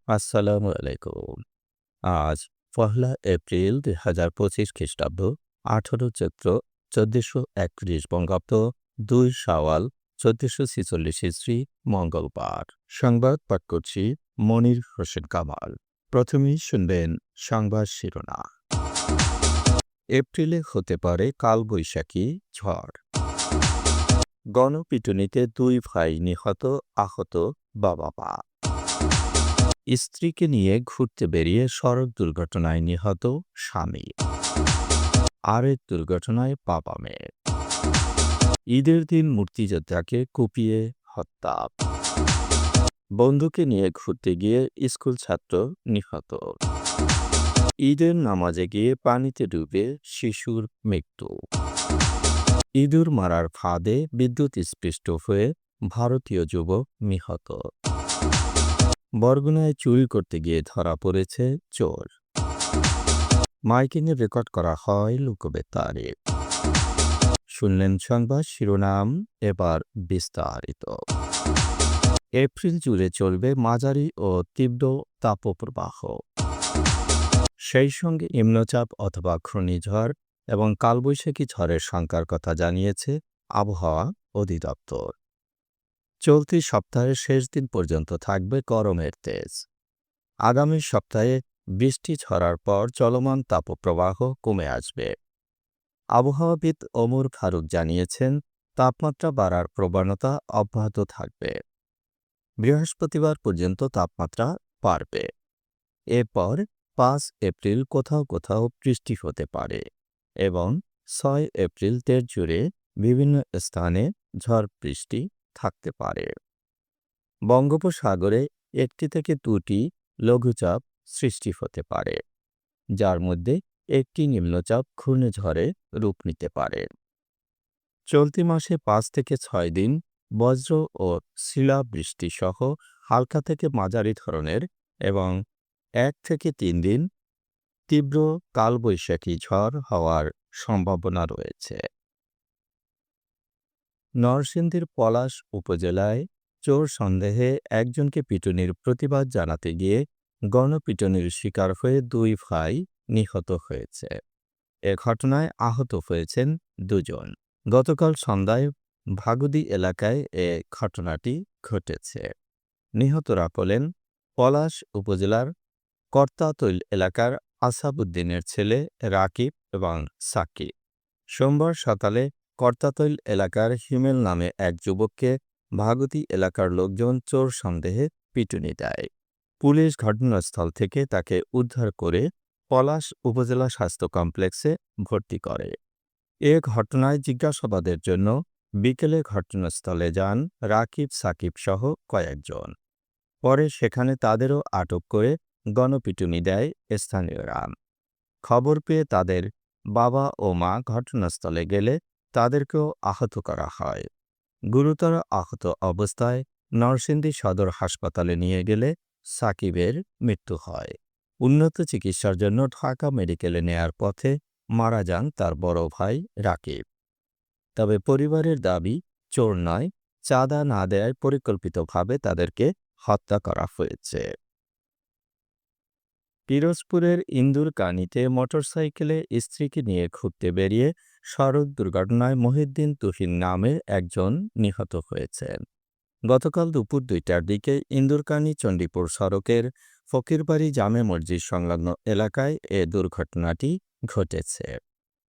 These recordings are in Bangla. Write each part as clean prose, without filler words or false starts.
আসসালামু আলাইকুম। আজ পহেলা এপ্রিল ২০২৫ খ্রিস্টাব্দ, ১৮ চৈত্র ১৪৩১ বঙ্গাব্দ, ২ শাওয়াল ১৪৪৬ হিজরি, মঙ্গলবার। সংবাদ পাঠ করছি মনির হোসেন কামাল। প্রথমেই শুনবেন সংবাদ শিরোনাম। এপ্রিলে হতে পারে কালবৈশাখী ঝড়। গণপিটুনিতে ২ ভাই নিহত, আহত বাবা-মা। স্ত্রীকে নিয়ে ঘুরতে বেরিয়ে সড়ক দুর্ঘটনায় নিহত স্বামী। আরেক দুর্ঘটনায় বাবা-মেয়ে। ঈদের দিন মুক্তিযোদ্ধাকে কুপিয়ে হত্যা। বন্ধুকে নিয়ে ঘুরতে গিয়ে স্কুল ছাত্র নিহত। ঈদের নামাজে গিয়ে পানিতে ডুবে শিশুর মৃত্যু। ইঁদুর মারার ফাঁদে বিদ্যুৎস্পৃষ্ট হয়ে ভারতীয় যুবক নিহত। বরগুনায় চুরি করতে গিয়ে ধরা পড়েছে চোর। মাইকিংয়ে রেকর্ড করা হয় লোকবেতারে। শুনলেন সংবাদ শিরোনাম, এবার বিস্তারিত। এপ্রিল জুড়ে চলবে মাঝারি ও তীব্র তাপপ্রবাহ। সেই সঙ্গে নিম্নচাপ অথবা ঘূর্ণিঝড় এবং কালবৈশাখী ঝড়ের শঙ্কার কথা জানিয়েছে আবহাওয়া অধিদপ্তর। চলতি সপ্তাহের শেষ দিন পর্যন্ত থাকবে গরমের তেজ। আগামী সপ্তাহে বৃষ্টি ঝরার পর চলমান তাপপ্রবাহ কমে আসবে। আবহাওয়াবিদ ওমর ফারুক জানিয়েছেন, তাপমাত্রা বাড়ার প্রবণতা অব্যাহত থাকবে। বৃহস্পতিবার পর্যন্ত তাপমাত্রা বাড়বে। এরপর ৫ এপ্রিল কোথাও কোথাও বৃষ্টি হতে পারে এবং ৬ এপ্রিল দেশ জুড়ে বিভিন্ন স্থানে ঝড় বৃষ্টি থাকতে পারে। বঙ্গোপসাগরে ১টি থেকে ২টি লঘুচাপ সৃষ্টি হতে পারে, যার মধ্যে একটি নিম্নচাপ ঘূর্ণিঝড়ে রূপ নিতে পারে। চলতি মাসে ৫ থেকে ৬ দিন বজ্র ও শিলাবৃষ্টি সহ হালকা থেকে মাঝারি ধরনের এবং ১ থেকে ৩ দিন তীব্র কালবৈশাখী ঝড় হওয়ার সম্ভাবনা রয়েছে। নরসিংদীর পলাশ উপজেলায় চোর সন্দেহে একজনকে পিটুনির প্রতিবাদ জানাতে গিয়ে গণপিটুনির শিকার হয়ে ২ ভাই নিহত হয়েছে। এ ঘটনায় আহত হয়েছেন ২ জন। গতকাল সন্ধ্যায় ভাগুদি এলাকায় এ ঘটনাটি ঘটেছে। নিহতরা হলেন পলাশ উপজেলার কর্তাতৈল এলাকার আসাবউদ্দিনের ছেলে রাকিব এবং সাকিব। সোমবার সকালে কর্তাতৈল এলাকার হিমেল নামে এক যুবককে ভাগুদি এলাকার লোকজন চোর সন্দেহে পিটুনি দেয়। পুলিশ ঘটনাস্থল থেকে তাকে উদ্ধার করে পলাশ উপজেলা স্বাস্থ্য কমপ্লেক্সে ভর্তি করে। এ ঘটনায় জিজ্ঞাসাবাদের জন্য বিকেলে ঘটনাস্থলে যান রাকিব, সাকিব সহ কয়েকজন। পরে সেখানে তাদেরও আটক করে গণপিটুনি দেয় স্থানীয়রা। খবর পেয়ে তাদের বাবা ও মা ঘটনাস্থলে গেলে তাদেরকেও আহত করা হয়। গুরুতর আহত অবস্থায় নরসিংদী সদর হাসপাতালে নিয়ে গেলে সাকিবের মৃত্যু হয়। উন্নত চিকিৎসার জন্য ঢাকা মেডিকেলে নেয়ার পথে মারা যান তার বড় ভাই রাকিব। তবে পরিবারের দাবি, চোর নয়, চাঁদা না দেয়ায় পরিকল্পিতভাবে তাদেরকে হত্যা করা হয়েছে। পিরোজপুরের ইন্দুরকানীতে মোটরসাইকেলে স্ত্রীকে নিয়ে ঘুরতে বেরিয়ে সড়ক দুর্ঘটনায় মহিউদ্দিন তুহিন নামে একজন নিহত হয়েছেন। গতকাল দুপুর ২টার দিকে ইন্দুরকানী চণ্ডীপুর সড়কের ফকিরবাড়ি জামে মসজিদ সংলগ্ন এলাকায় এ দুর্ঘটনাটি ঘটেছে।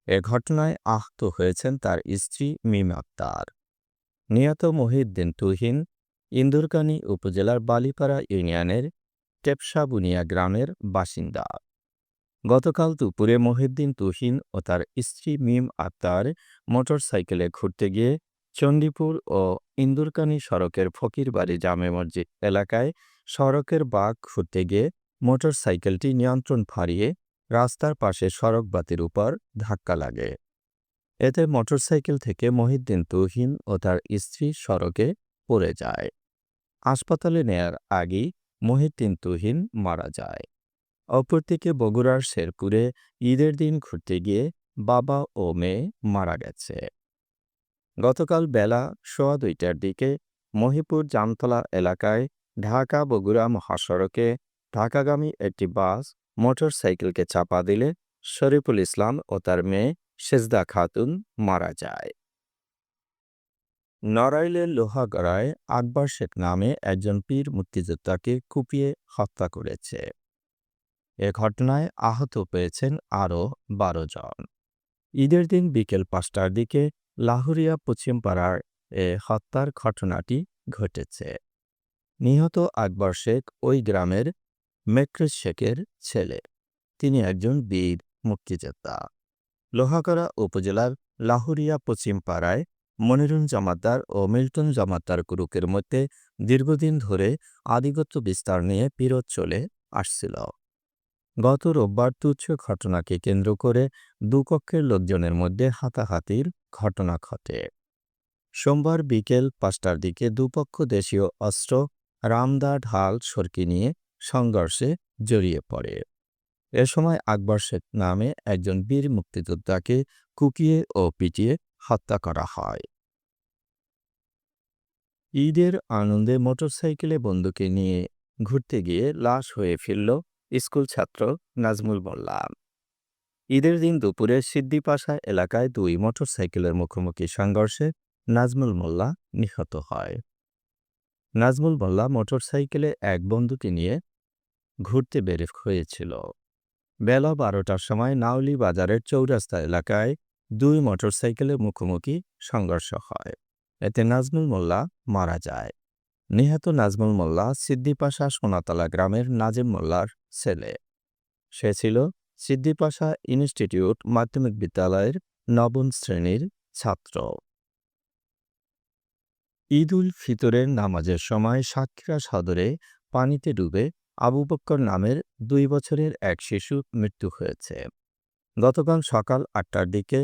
এ ঘটনায় আহত হয়েছেন তার স্ত্রী মিম আক্তার। নিহত মহিউদ্দিন তুহিন ইন্দুরকানী উপজেলার বালিপাড়া ইউনিয়নের টেপসাবুনিয়া গ্রামের বাসিন্দা। গতকাল দুপুরে মহিউদ্দিন তুহিন ও তার স্ত্রী মিম আক্তার মোটরসাইকেলে ঘুরতে গিয়ে চণ্ডীপুর ও ইন্দুরকানী সড়কের ফকিরবাড়ি জামে মসজিদ এলাকায় সড়কের বাঁক ঘুরতে গিয়ে মোটরসাইকেলটি নিয়ন্ত্রণ হারিয়ে রাস্তার পাশে সড়ক বাতির উপর ধাক্কা লাগে। এতে মোটরসাইকেল থেকে মহিউদ্দিন তুহিন ও তার স্ত্রী সড়কে পড়ে যায়। হাসপাতালে নেয়ার আগেই মহিউদ্দিন তুহিন মারা যায়। অপরদিকে বগুড়ার শেরপুরে ঈদের দিন ঘুরতে গিয়ে বাবা ও মেয়ে মারা গেছে। গতকাল বেলা ২:১২টার দিকে মহিপুর জামতলা এলাকায় ঢাকা বগুড়া মহাসড়কে ঢাকাগামী একটি বাস মোটরসাইকেলকে চাপা দিলে শরীফুল ইসলাম ও তার মেয়ে সেজদা খাতুন মারা যায়। নড়াইলের লোহাগড়ায় আকবর শেখ নামে একজন পীর মুক্তিযোদ্ধাকে কুপিয়ে হত্যা করেছে। এ ঘটনায় আহত পেয়েছেন আরও ১২ জন। ঈদের দিন বিকেল ৫টার দিকে লাহুরিয়া পশ্চিমপাড়ার এ হত্যার ঘটনাটি ঘটেছে। নিহত আকবর শেখ ওই গ্রামের মেকরুজ শেখের ছেলে। তিনি একজন বীর মুক্তিযোদ্ধা। লোহাগড়া উপজেলার লাহুরিয়া পশ্চিমপাড়ায় মনিরুন জমাদ্দার ও মিল্টন জমাদ্দার গ্রুপের মধ্যে দীর্ঘদিন ধরে আধিপত্য বিস্তার নিয়ে বিরোধ চলে আসছিল। গত রোববার তুচ্ছ ঘটনাকে কেন্দ্র করে দুপক্ষের লোকজনের মধ্যে হাতাহাতির ঘটনা ঘটে। সোমবার বিকেল ৫টার দিকে দুপক্ষ দেশীয় অস্ত্র, রামদা, ঢাল, সরকি নিয়ে সংঘর্ষে জড়িয়ে পড়ে। এ সময় আকবর শেখ নামে একজন বীর মুক্তিযোদ্ধাকে কুপিয়ে ও পিটিয়ে হত্যা করা হয়। ঈদের আনন্দে মোটরসাইকেলে বন্ধুকে নিয়ে ঘুরতে গিয়ে লাশ হয়ে ফিরল স্কুল ছাত্র নাজমুল মোল্লা। ঈদের দিন দুপুরে সিদ্দিপাশা এলাকায় দুই মোটরসাইকেলের মুখোমুখি সংঘর্ষে নাজমুল মোল্লা নিহত হয়। নাজমুল মোল্লা মোটরসাইকেলে এক বন্ধুকে নিয়ে ঘুরতে বের হয়েছিল। বেলা ১২টার সময় নাউলি বাজারের চৌরাস্তা এলাকায় দুই মোটরসাইকেলের মুখোমুখি সংঘর্ষ হয়। এতে নাজমুল মোল্লা মারা যায়। নিহত নাজমুল মোল্লা সিদ্দিপাশা সোনাতলা গ্রামের নাজিম মোল্লার ছেলে। সে ছিল সিদ্দিপাশা ইনস্টিটিউট মাধ্যমিক বিদ্যালয়ের ৯ম শ্রেণীর ছাত্র। ঈদ উল ফিতরের নামাজের সময় সাতক্ষীরা সদরে পানিতে ডুবে আবু বক্কর নামের ২ বছরের এক শিশু মৃত্যু হয়েছে। গতকাল সকাল ৮টার দিকে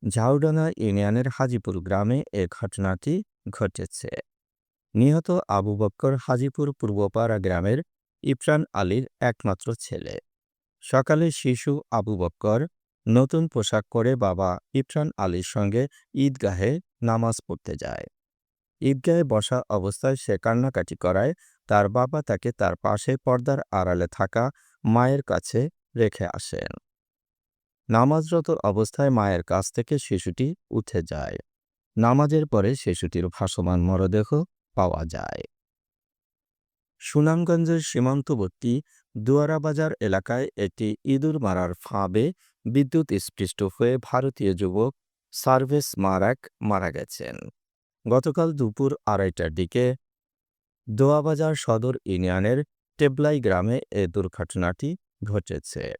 ঝাউডাঙ্গা ইউনিয়নের হাজিপুর গ্রামে এ ঘটনাটি ঘটেছে। নিহত আবু বক্কর হাজিপুর পূর্বপাড়া গ্রামের ইফরান আলীর একমাত্র ছেলে। সকালে শিশু আবু বক্কর নতুন পোশাক পরে বাবা ইফরান আলীর সঙ্গে ঈদগাহে নামাজ পড়তে যায়। ঈদগাহে বসা অবস্থায় সে কান্নাকাটি করায় তার বাবা তাকে তার পাশে পর্দার আড়ালে থাকা মায়ের কাছে রেখে আসেন। নামাজরত অবস্থায় মায়ের কাছ থেকে শিশুটি উঠে যায়। নামাজের পরে শিশুটির ভাসমান মরদেহ পাওয়া যায়। সুনামগঞ্জের সীমান্তবর্তী দুয়ারাবাজার এলাকায় একটি ইঁদুর মারার ফাঁদে বিদ্যুৎ স্পৃষ্ট হয়ে ভারতীয় যুবক সার্ভেস মারাক মারা গেছেন। গতকাল দুপুর ২:৩০টার দিকে দোয়াবাজার সদর ইউনিয়নের টেবলাই গ্রামে এ দুর্ঘটনাটি ঘটেছে।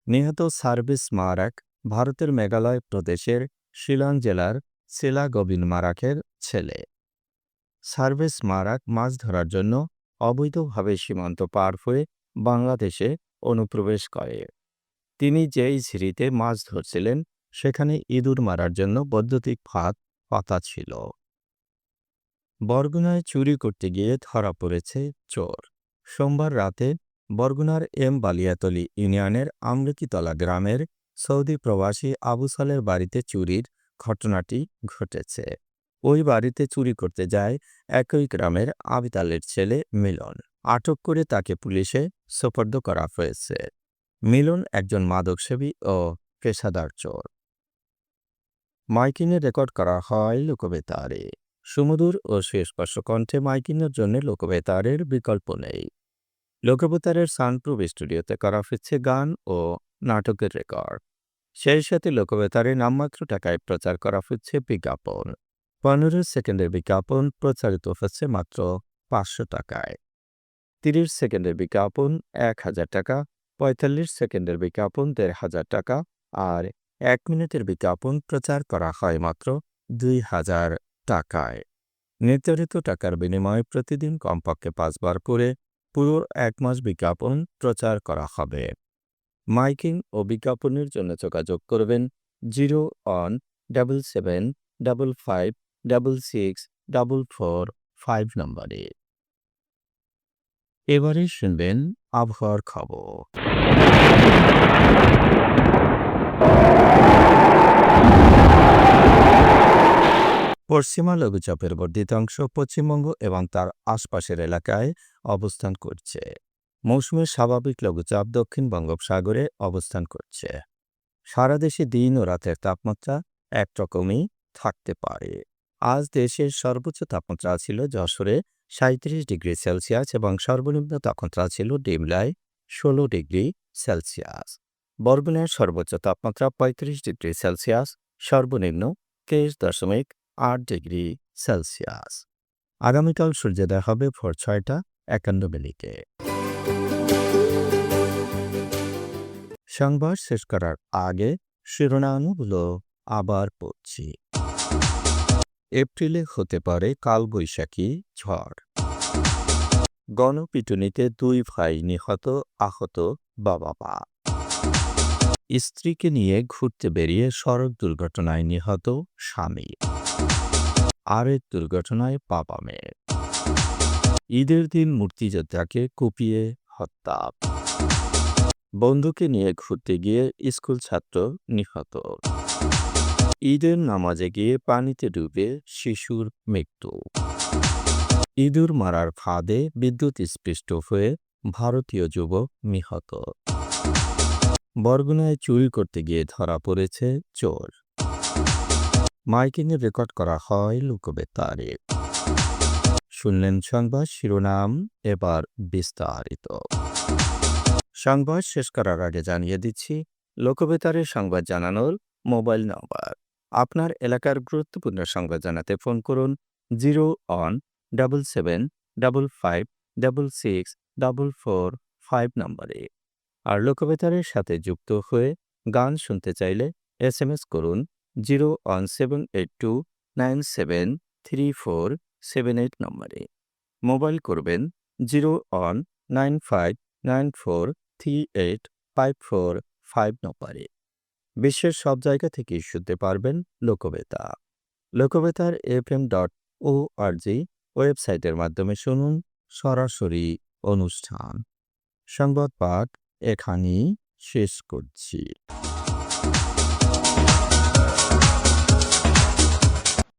নিহত সার্ভিস মারাক ভারতের মেঘালয় প্রদেশের শিলং জেলার সেলা গোবিন্দ মারাকের ছেলে। সার্ভিস মারাক মাছ ধরার জন্য অবৈধভাবে সীমান্ত পার হয়ে বাংলাদেশে অনুপ্রবেশ করে। তিনি যেই ঝিরিতে মাছ ধরছিলেন সেখানে ইঁদুর মারার জন্য বৈদ্যুতিক ফাঁদ পাতা ছিল। বরগুনায় চুরি করতে গিয়ে ধরা পড়েছে চোর। সোমবার রাতে বরগুনার এম বালিয়াতলী ইউনিয়নের আমলকিতলা গ্রামের সৌদি প্রবাসী আবু সালের বাড়িতে চুরির ঘটনাটি ঘটেছে। ওই বাড়িতে চুরি করতে যায় একই গ্রামের আবিদ আলীর ছেলে মিলন। আটক করে তাকে পুলিশে সোপর্দ করা হয়েছে। মিলন একজন মাদকসেবী ও পেশাদার চোর। মাইকিংয়ে রেকর্ড করা হয় লোকবেতারে। সুমধুর ও সুস্পষ্ট কণ্ঠে মাইকিংয়ের জন্য লোকবেতারের বিকল্প নেই। লোকবেতারের সাউন্ডপ্রুফ স্টুডিওতে করা হচ্ছে গান ও নাটকের রেকর্ড। সেই সাথে লোকবেতারে নামমাত্র টাকায় প্রচার করা হচ্ছে বিজ্ঞাপন। ১৫ সেকেন্ডের বিজ্ঞাপন প্রচারিত হচ্ছে মাত্র ৫০০ টাকায়। ৩০ সেকেন্ডের বিজ্ঞাপন ১,০০০ টাকা, ৪৫ সেকেন্ডের বিজ্ঞাপন ১,৫০০ টাকা আর ১ মিনিটের বিজ্ঞাপন প্রচার করা হয় মাত্র ২,০০০ টাকায়। নির্ধারিত টাকার বিনিময়ে প্রতিদিন কমপক্ষে ৫ বার করে পুরো ১ মাস বিজ্ঞাপন প্রচার করা হবে। মাইকিং ও বিজ্ঞাপনের জন্য যোগাযোগ করবেন 0-17755664445 নম্বরে। এবারে শুনবেন আবহাওয়ার খবর। পশ্চিমা লঘুচাপের বর্ধিত অংশ পশ্চিমবঙ্গ এবং তার আশপাশের এলাকায় অবস্থান করছে। মৌসুমের স্বাভাবিক লঘুচাপ দক্ষিণ বঙ্গোপসাগরে অবস্থান করছে। সারা দেশে দিন ও রাতের তাপমাত্রা একরকমই থাকতে পারে। আজ দেশের সর্বোচ্চ তাপমাত্রা ছিল যশোরে ৩৭ ডিগ্রি সেলসিয়াস এবং সর্বনিম্ন তাপমাত্রা ছিল ডিমলায় ১৬ ডিগ্রি সেলসিয়াস। বরগুনার সর্বোচ্চ তাপমাত্রা ৩৫ ডিগ্রি সেলসিয়াস, সর্বনিম্ন ২৩.৮ ডিগ্রি সেলসিয়াস। আগামীকাল সূর্যোদয় হবে ভোর ৬টা ৫১ মিনিটে। সংবাদ শেষ করার আগে শিরোনামগুলো আবার পড়ছি। এপ্রিলে হতে পারে কালবৈশাখী ঝড়। গণপিটুনিতে ২ ভাই নিহত, আহত বাবা-মা। স্ত্রীকে নিয়ে ঘুরতে বেরিয়ে সড়ক দুর্ঘটনায় নিহত স্বামী। আরেক দুর্ঘটনায় বাবা-মেয়ে। ঈদের দিন মুক্তিযোদ্ধাকে কুপিয়ে হত্যা। বন্ধুকে নিয়ে ঘুরতে গিয়ে স্কুল ছাত্র নিহত। ঈদের নামাজে গিয়ে পানিতে ডুবে শিশুর মৃত্যু। ইঁদুর মারার ফাঁদে বিদ্যুৎস্পৃষ্ট হয়ে ভারতীয় যুবক নিহত। বরগুনায় চুরি করতে গিয়ে ধরা পড়েছে চোর। মাইকিংয়ে রেকর্ড করা হয় লোকবেতারে। শুনলেন সংবাদ শিরোনাম, এবার বিস্তারিত। সংবাদ শেষ করার আগে জানিয়ে দিচ্ছি লোকবেতারের সংবাদ জানানোর মোবাইল নম্বর। আপনার এলাকার গুরুত্বপূর্ণ সংবাদ জানাতে ফোন করুন 0-on-77-55-66-445 নম্বরে। আর লোকবেতারের সাথে যুক্ত হয়ে গান শুনতে চাইলে SMS করুন 0-on-782-97-3478 নম্বরে। মোবাইল করবেন 0-on-95-94-38-545 নম্বরে। বিশ্বের সব জায়গা থেকেই শুনতে পারবেন লোকবেতার। লোকবেতার fm.org ওয়েবসাইটের মাধ্যমে শুনুন সরাসরি অনুষ্ঠান। সংবাদ পাঠ এখানেই শেষ করছি।